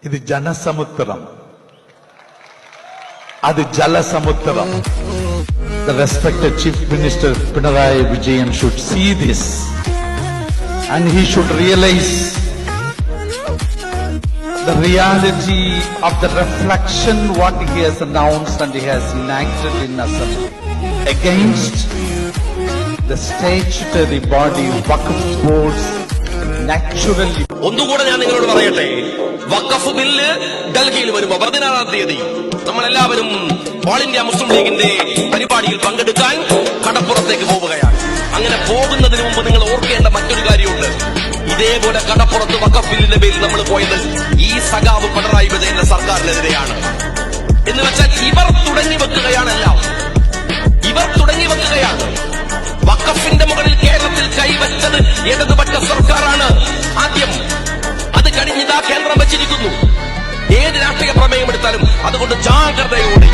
ഇത് ജനസമുദ്രം, അത് ജലസമുദ്രം. The respected Chief Minister Pinarayi Vijayan should see this and he should realize the reality of the reflection what he has announced and he has enacted in Assembly against the statutory body Waqf boards naturally. ഒന്നുകൂടെ ഞാൻ നിങ്ങളോട് പറയട്ടെ, വഖഫ് bill ഡൽഹിയിൽ വരുമ്പോ 16-ാം തീയതി നമ്മളെല്ലാവരും all India Muslim ലീഗിന്റെ പരിപാടിയിൽ പങ്കെടുക്കാൻ കടപ്പുറത്തേക്ക് പോവുകയാണ്. അങ്ങനെ പോകുന്നതിന് മുമ്പ് നിങ്ങൾ ഓർക്കേണ്ട മറ്റൊരു കാര്യമുണ്ട്. ഇതേപോലെ കടപ്പുറത്ത് വഖഫ് ബില്ലിന്റെ പേരിൽ നമ്മൾ പോയത് ഈ സഖാവ് പിണറായി വിജയന്റെ സർക്കാരിനെതിരെയാണ്. എന്ന് വെച്ചാൽ ഇവർ തുടങ്ങി വെക്കുകയാണെല്ലാം, ഇവർ തുടങ്ങി വെക്കുകയാണ്. വഖഫിന്റെ മുകളിൽ കേരളത്തിൽ കൈവച്ചത് ഇടതുപക്ഷ സർക്കാരാണ് ആദ്യം. അത് കഴിഞ്ഞിതാ കേന്ദ്രം വെച്ചിരിക്കുന്നു. ഏത് രാഷ്ട്രീയ പ്രമേയം എടുത്താലും അതുകൊണ്ട് ജാഗ്രതയോടെ